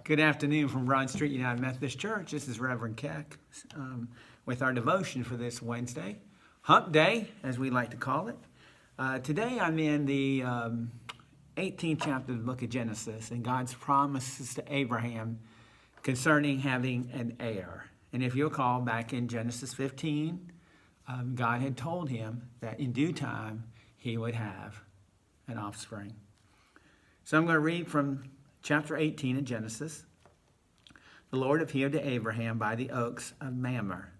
Good afternoon from Broad Street United Methodist Church. This is Reverend Keck with our devotion for this Wednesday, Hump Day, as we like to call it. Today I'm in the 18th chapter of the book of Genesis and God's promises to Abraham concerning having an heir. And if you'll recall, back in Genesis 15, God had told him that in due time he would have an offspring. So I'm going to read from chapter 18 of Genesis. The Lord appeared to Abraham by the oaks of Mamre,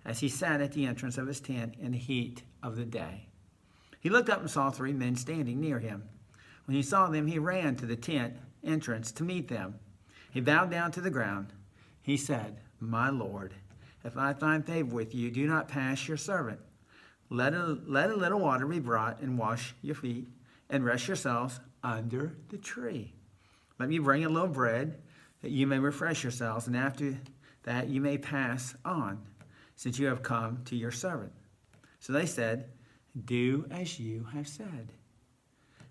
as he sat at the entrance of his tent in the heat of the day. He looked up and saw three men standing near him. When he saw them, he ran to the tent entrance to meet them. He bowed down to the ground. He said, "My Lord, if I find favor with you, do not pass your servant. Let a little water be brought and wash your feet and rest yourselves under the tree. Let me bring a little bread that you may refresh yourselves, and after that you may pass on, since you have come to your servant." So they said, "Do as you have said."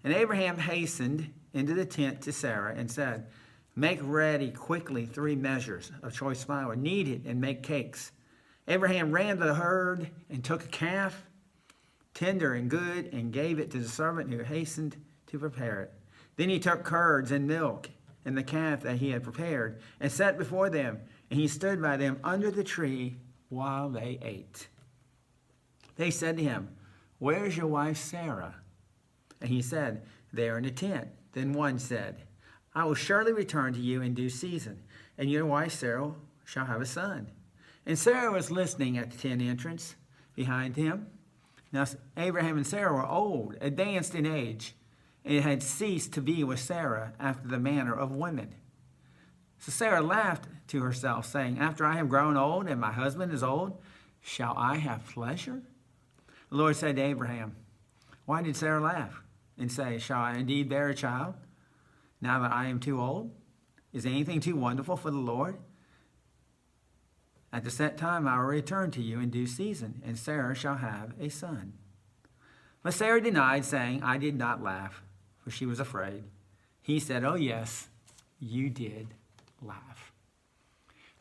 And Abraham hastened into the tent to Sarah and said, "Make ready quickly 3 measures of choice flour, knead it and make cakes." Abraham ran to the herd and took a calf, tender and good, and gave it to the servant who hastened to prepare it. Then he took curds and milk and the calf that he had prepared and set before them, and he stood by them under the tree while they ate. They said to him, "Where is your wife Sarah?" And he said, "There in the tent." Then one said, "I will surely return to you in due season, and your wife Sarah shall have a son." And Sarah was listening at the tent entrance behind him. Now Abraham and Sarah were old, advanced in age, and had ceased to be with Sarah after the manner of women. So Sarah laughed to herself, saying, "After I have grown old and my husband is old, shall I have pleasure?" The Lord said to Abraham, "Why did Sarah laugh and say, 'Shall I indeed bear a child now that I am too old? Is anything too wonderful for the Lord? At the set time I will return to you in due season, and Sarah shall have a son.' But Sarah denied, saying, 'I did not laugh,' for she was afraid. He said, 'Oh yes, you did laugh.'"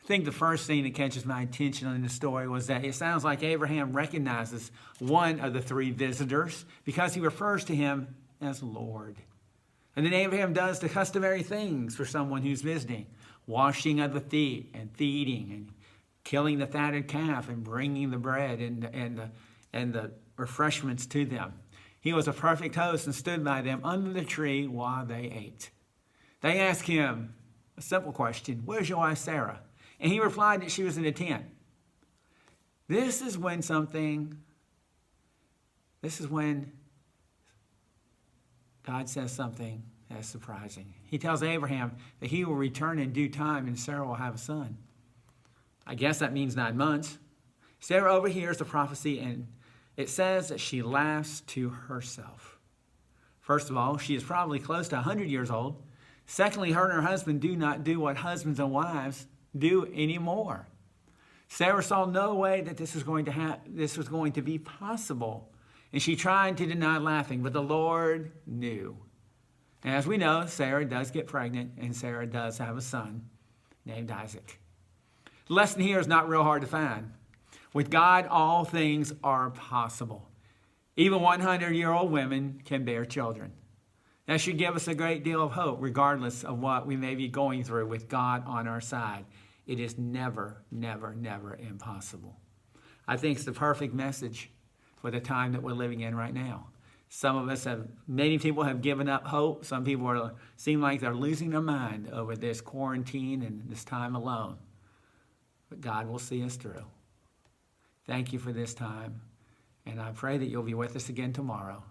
I think the first thing that catches my attention in the story was that it sounds like Abraham recognizes one of the 3 visitors because he refers to him as Lord. And then Abraham does the customary things for someone who's visiting: washing of the feet and feeding and killing the fatted calf and bringing the bread and the refreshments to them. He was a perfect host and stood by them under the tree while they ate. They asked him a simple question: "Where's your wife Sarah?" And he replied that she was in the tent. This is when God says something that's surprising. He tells Abraham that he will return in due time and Sarah will have a son. I guess that means 9 months. Sarah overhears the prophecy, and it says that she laughs to herself. First of all, she is probably close to 100 years old. Secondly, her and her husband do not do what husbands and wives do anymore. Sarah saw no way that this was going to be possible, and she tried to deny laughing, but the Lord knew. And as we know, Sarah does get pregnant, and Sarah does have a son named Isaac. The lesson here is not real hard to find. With God, all things are possible. Even 100-year-old women can bear children. That should give us a great deal of hope, regardless of what we may be going through. With God on our side, it is never, never, never impossible. I think it's the perfect message for the time that we're living in right now. Many people have given up hope. Some people seem like they're losing their mind over this quarantine and this time alone. But God will see us through. Thank you for this time, and I pray that you'll be with us again tomorrow.